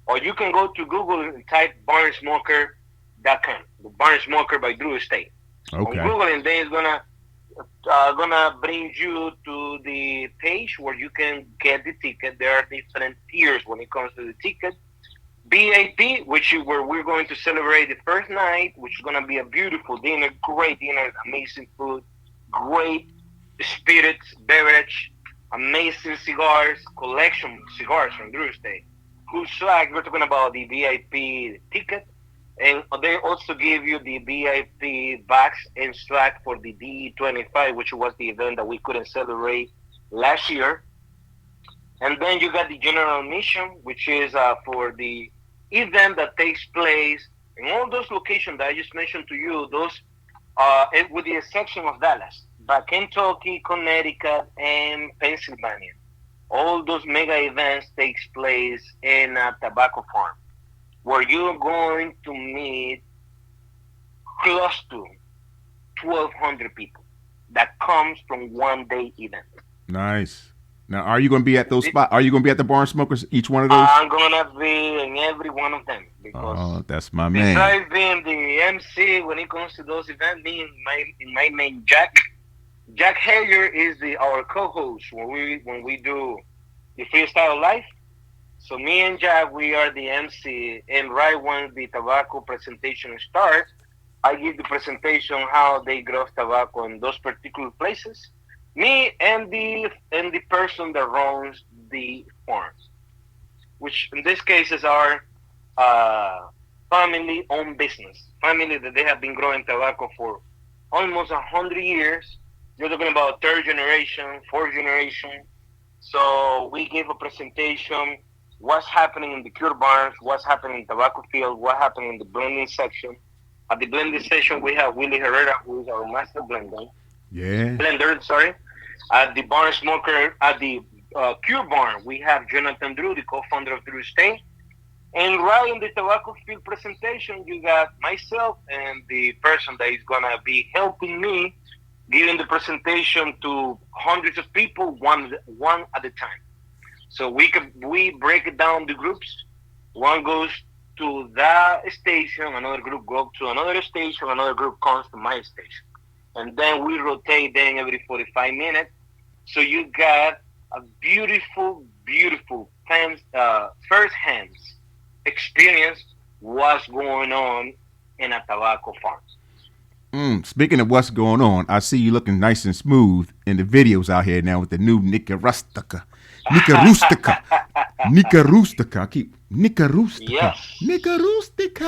or you can go to Google and type barnsmoker.com. The Barn Smoker by Drew Estate on Okay. Google, and then it's gonna bring you to the page where you can get the ticket. There are different tiers when it comes to the ticket. VIP, where we're going to celebrate the first night, which is gonna be a beautiful dinner, great dinner, amazing food, great spirits, beverage, amazing cigars, collection cigars from Drew Estate. Cool swag. We're talking about the VIP ticket. And they also give you the VIP bags and swag for the DE25, which was the event that we couldn't celebrate last year. And then you got the general admission, which is for the event that takes place in all those locations that I just mentioned to you, those with the exception of Dallas, but Kentucky, Connecticut, and Pennsylvania. All those mega events takes place in a tobacco farm where you're going to meet close to 1,200 people that comes from 1 day event. Nice. Now, are you going to be at those spots? Are you going to be at the barn smokers? Each one of those? I'm gonna be in every one of them because Oh, that's my man. besides being the MC when it comes to those events, me and my name Jack Hager is our co-host when we do the freestyle live. So me and Jack, we are the MC, and right when the tobacco presentation starts, I give the presentation how they grow tobacco in those particular places. Me and the person that runs the farms, which in this case is our family-owned business, family that they have been growing tobacco for almost 100 years. You're talking about third generation, fourth generation. So we gave a presentation what's happening in the cure barns, what's happening in the tobacco field, what happening in the blending section. At the blending session, we have Willie Herrera, who is our master Yeah. blender. Sorry. At the barn smoker, at the cure barn, we have Jonathan Drew, the co-founder of Drew Estate. And right in the tobacco field presentation, you got myself and the person that is gonna be helping me giving the presentation to hundreds of people, one at a time. So we break it down the groups. One goes to that station, another group goes to another station, another group comes to my station, and then we rotate them every 45 minutes. So you got a beautiful first hand experience what's going on in a tobacco farm. Speaking of what's going on, I see you looking nice and smooth in the videos out here now with the new Nika Rustica. Nika Rustica. Nika Rustica. I keep Nika Rustica. Yes. Nika Rustica.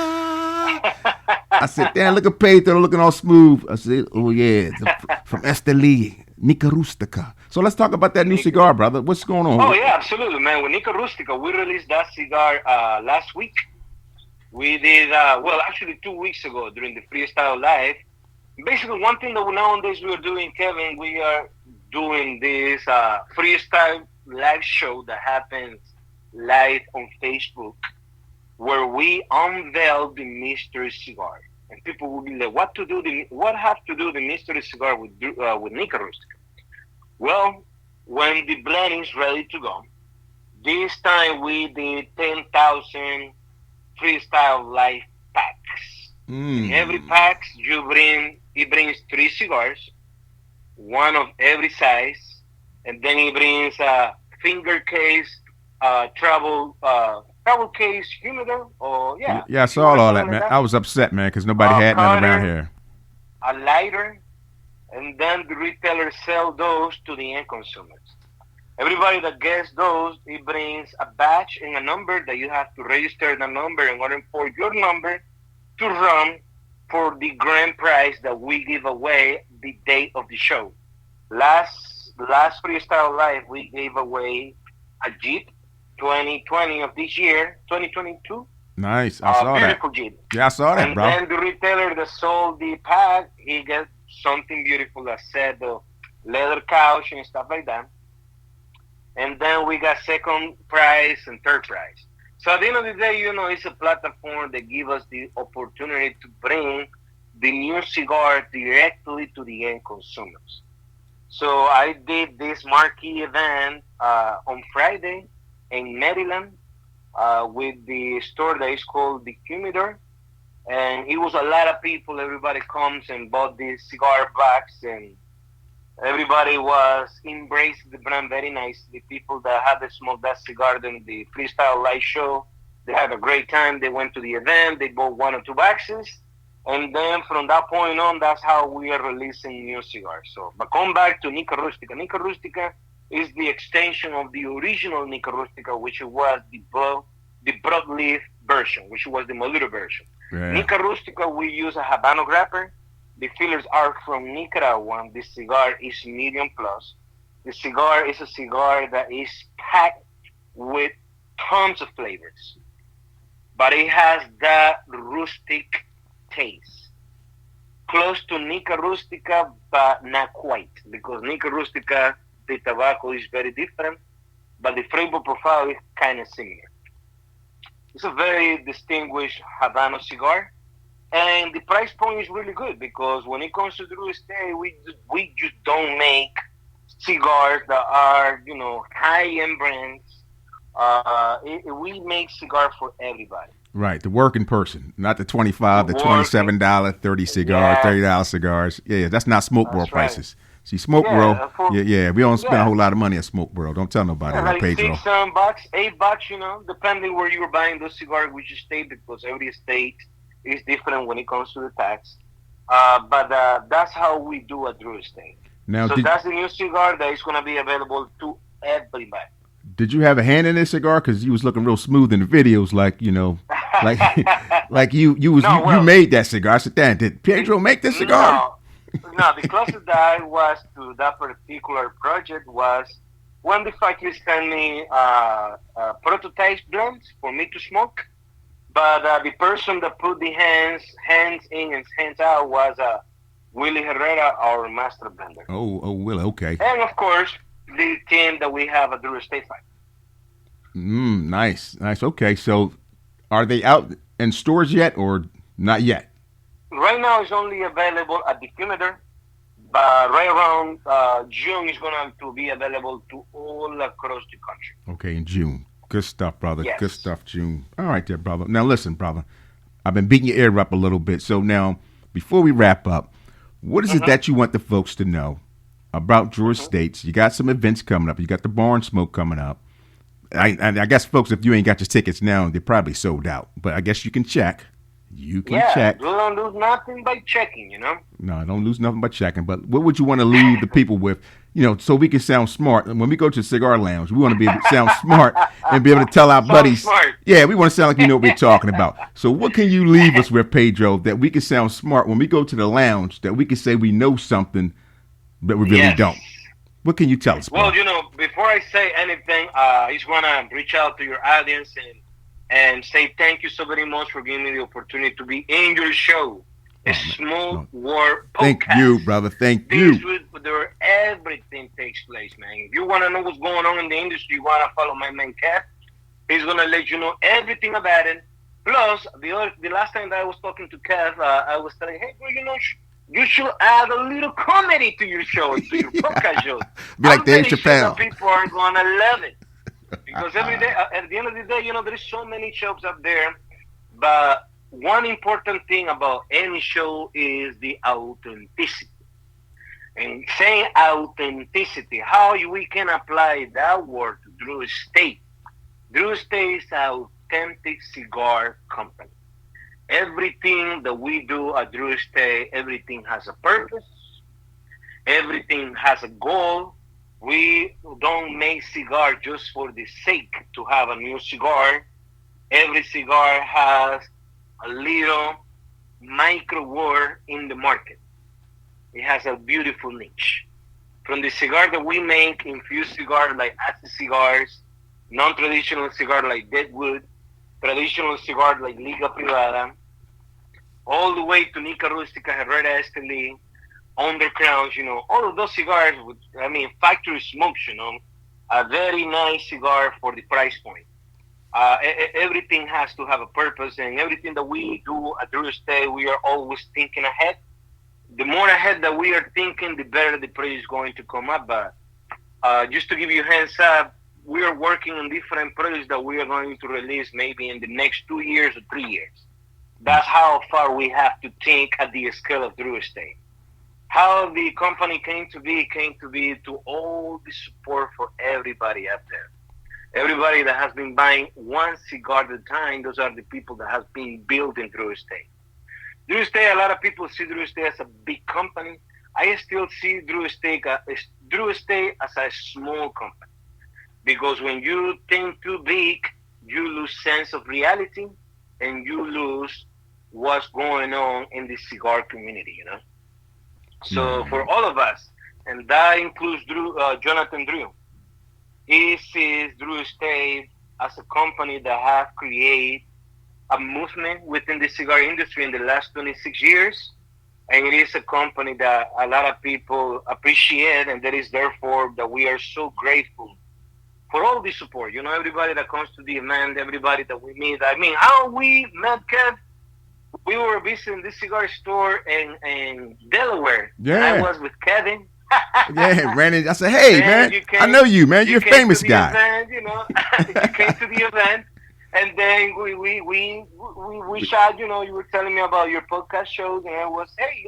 I said, damn, look at Pedro looking all smooth. I said, oh yeah, from Esteli, Nika Rustica. So let's talk about that new cigar, brother. What's going on? Oh yeah, absolutely, man. With Nika Rustica, we released that cigar last week. We did actually 2 weeks ago during the Freestyle Live. Basically, one thing that nowadays we are doing, Kevin, we are doing this freestyle live show that happens live on Facebook, where we unveil the mystery cigar, and people will be like, "What have to do the mystery cigar with Nika Rustica?" Well, when the blend is ready to go, this time we did 10,000 freestyle live packs. In every pack, he brings 3 cigars, one of every size, and then he brings a finger case, travel case humidor, Yeah, I saw all that, man. I was upset, man, because nobody had none around here. A lighter, and then the retailers sell those to the end consumers. Everybody that gets those, it brings a batch and a number that you have to register the number in order for your number to run for the grand prize that we give away the day of the show. Last Freestyle Live, we gave away a Jeep 2020 of this year, 2022. Nice, I saw that. Beautiful Jeep. Yeah, I saw that, bro. And then the retailer that sold the pack, he gets something beautiful that said the leather couch and stuff like that. And then we got second prize and third prize. So at the end of the day, it's a platform that gives us the opportunity to bring the new cigar directly to the end consumers. So I did this marquee event on Friday in Maryland with the store that is called the Humidor. And it was a lot of people. Everybody comes and bought these cigar box, and everybody was embraced the brand very nicely. People that had smoked that cigar during the Freestyle Live show, they had a great time. They went to the event. They bought 1 or 2 boxes. And then from that point on, that's how we are releasing new cigars. So, but come back to Nika Rustica. Nika Rustica is the extension of the original Nika Rustica, which was the broadleaf version, which was the Maduro version. Yeah. Nika Rustica, we use a Habano wrapper. The fillers are from Nicaragua. The cigar is medium plus. The cigar is a cigar that is packed with tons of flavors, but it has that rustic taste, close to Nika Rustica, but not quite, because Nika Rustica, the tobacco is very different, but the flavor profile is kind of similar. It's a very distinguished Habano cigar, and the price point is really good, because when it comes to Drew Estate, we just don't make cigars that are, high-end brands. We make cigar for everybody. Right, the working person, not the $25, the $27, 30 cigars, $30 cigars. Yeah, that's not Smoke World prices. See, Smoke World, we don't spend a whole lot of money at Smoke World. Don't tell nobody about like Pedro. $6, $7, $8, depending where you're buying those cigars, which state, because every state is different when it comes to the tax. But that's how we do at Drew Estate. Now, so that's the new cigar that is going to be available to everybody. Did you have a hand in this cigar? Because you was looking real smooth in the videos, like like you made that cigar. I said, "Damn, did Pedro make this cigar?" No, the closest that I was to that particular project was when the factory sent me prototype blends for me to smoke. But the person that put the hands in and hands out was Willie Herrera, our master blender. Oh, Willie, okay. And of course, the team that we have at Drew Estate Factory. Nice. Okay, so are they out in stores yet or not yet? Right now, it's only available at the Humidor, but right around June, it's going to be available to all across the country. Okay, in June. Good stuff, brother. Yes. Good stuff, June. All right there, brother. Now, listen, brother. I've been beating your ear up a little bit. So now, before we wrap up, what is it that you want the folks to know about Drew Estates? You got some events coming up. You got the Barn Smoke coming up. I guess, folks, if you ain't got your tickets now, they're probably sold out. But I guess you can check. You can Yeah, check. you don't lose nothing by checking, No, I don't lose nothing but checking. But what would you want to leave the people with? So we can sound smart. And when we go to the cigar lounge, we want to be able to sound smart and be able to tell our Sound buddies. smart. Yeah, we want to sound like we know what we're talking about. So what can you leave us with, Pedro, that we can sound smart when we go to the lounge, that we can say we know something, but we really Yes. don't? What can you tell us, bro? Well, before I say anything, I just want to reach out to your audience and say thank you so very much for giving me the opportunity to be in your show. A Smooth War Podcast. Thank you, brother. Thank This you. is where everything takes place, man. If you want to know what's going on in the industry, you want to follow my man, Cat. He's going to let you know everything about it. Plus, the last time that I was talking to Kev, I was telling, hey, bro, you should add a little comedy to your show, to your podcast show. Be like Dave Sure Chappelle. that people are going to love it. Because every day, at the end of the day, there's so many shows up there. But one important thing about any show is the authenticity. And saying authenticity, how we can apply that word to Drew Estate. Drew Estate is an authentic cigar company. Everything that we do at Drew Estate, everything has a purpose. Everything has a goal. We don't make cigar just for the sake to have a new cigar. Every cigar has a little micro word in the market. It has a beautiful niche. From the cigar that we make, infused cigars like acid cigars, non-traditional cigar like Deadwood, traditional cigar like Liga Privada, all the way to Nica Rustica, Herrera Esteli, Undercrowns, all of those cigars with, factory smokes, a very nice cigar for the price point. Everything has to have a purpose, and everything that we do at Drew Estate, we are always thinking ahead. The more ahead that we are thinking, the better the price is going to come up. But just to give you a heads up, we are working on different products that we are going to release maybe in the next 2 years or 3 years. That's how far we have to think at the scale of Drew Estate. How the company came to be to all the support for everybody out there. Everybody that has been buying one cigar at a time, those are the people that have been building Drew Estate. Drew Estate, a lot of people see Drew Estate as a big company. I still see Drew Estate as a small company. Because when you think too big, you lose sense of reality and you lose what's going on in the cigar community, So for all of us, and that includes Jonathan Drew, he sees Drew Estate as a company that has created a movement within the cigar industry in the last 26 years. And it is a company that a lot of people appreciate, and that is therefore that we are so grateful for all the support. Everybody that comes to the event, everybody that we meet. How we met, Kev, we were visiting this cigar store in Delaware. Yeah. I was with Kevin. Yeah, ran in. I said, hey, man, I know you, man. You're a famous guy. Event, you came to the event, and then we shot. You were telling me about your podcast shows, and I was, hey,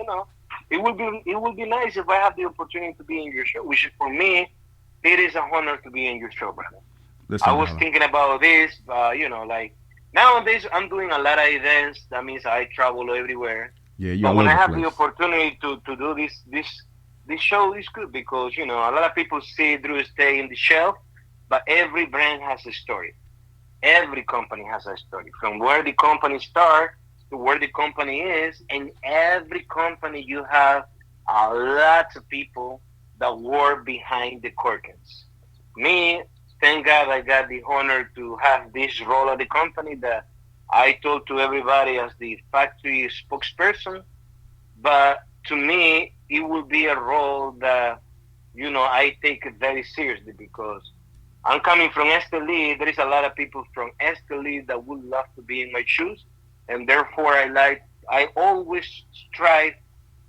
it would be nice if I have the opportunity to be in your show. Which for me, it is an honor to be in your show, brother. Listen, I was thinking about this, like nowadays I'm doing a lot of events. That means I travel everywhere. Yeah, you're but all when over I have the the place. opportunity to do this show is good because a lot of people see Drew Estate in the shelf, but every brand has a story. Every company has a story from where the company starts to where the company is, and every company you have a lot of people that work behind the curtains. Me, thank God I got the honor to have this role at the company that I told to everybody as the factory spokesperson, but to me, it will be a role that, I take it very seriously because I'm coming from Esteli. There is a lot of people from Esteli that would love to be in my shoes, and therefore I always strive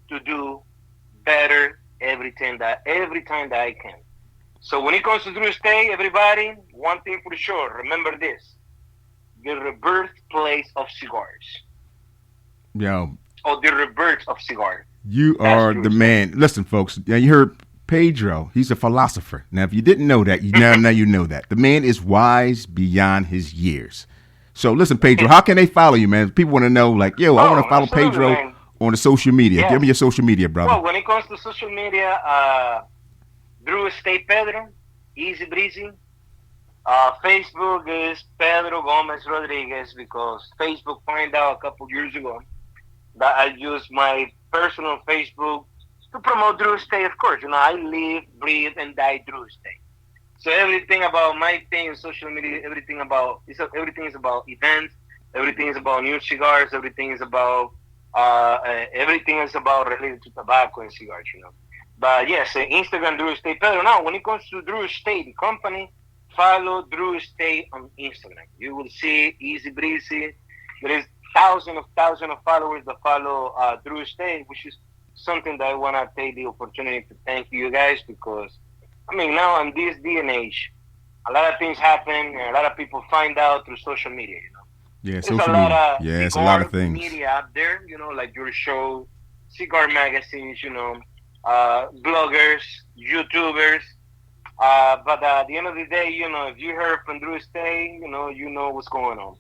to do better every time that I can. So when it comes to Drew Estate, everybody, one thing for sure, remember this: the birthplace of cigars, Yo, or the rebirth of cigars. you are the man. Listen, folks. Yeah, you heard Pedro. He's a philosopher. Now, if you didn't know that, now you know that. The man is wise beyond his years. So listen, Pedro, how can they follow you, man? People want to know, like, yo, I want to follow absolutely, Pedro man. on the social media. Yes. Give me your social media, brother. Well, when it comes to social media, Drew State Pedro, easy breezy. Facebook is Pedro Gomez Rodriguez because Facebook found out a couple years ago that I use my personal Facebook to promote Drew State. Of course, I live, breathe, and die Drew State. So everything about my thing in social media, everything is about events, everything is about new cigars, everything is about related to tobacco and cigars. But yes, Instagram Drew State Pedro. Now, when it comes to Drew State, the company, follow Drew State on Instagram. You will see easy breezy. There is thousands of followers that follow Drew State, which is something that I want to take the opportunity to thank you guys because, now in this day and age, a lot of things happen and a lot of people find out through social media, Yeah, There's social a lot media. of Yeah, it's a lot of cigar things. media out there, like your show, cigar magazines, bloggers, YouTubers. But at the end of the day, if you heard from Drew State, you know what's going on.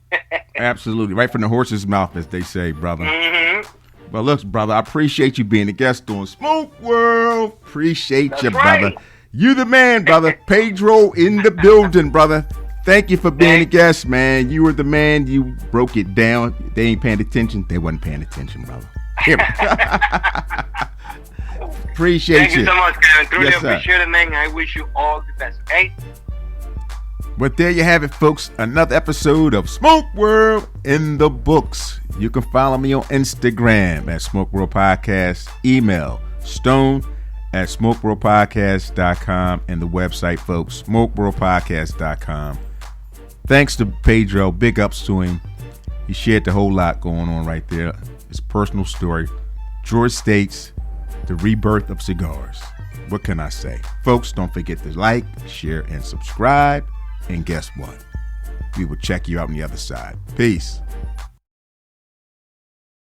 Absolutely. Right from the horse's mouth, as they say, brother. Mm-hmm. But look, brother, I appreciate you being a guest on Smoke World. Appreciate That's you, right. brother. You the man, brother. Pedro in the building, brother. Thank you for being a guest, man. You were the man. You broke it down. They ain't paying attention. They wasn't paying attention, brother. Here. Appreciate Thank you so much, Kevin. Truly Yes, sir. appreciate it, man. I wish you all the best, okay? But there you have it, folks. Another episode of Smoke World in the books. You can follow me on Instagram at Smoke World Podcast. Email stone@smokeworldpodcast.com and the website, folks, smokeworldpodcast.com. Thanks to Pedro. Big ups to him. He shared the whole lot going on right there. His personal story. George State's The Rebirth of Cigars. What can I say? Folks, don't forget to like, share, and subscribe. And guess what? We will check you out on the other side. Peace.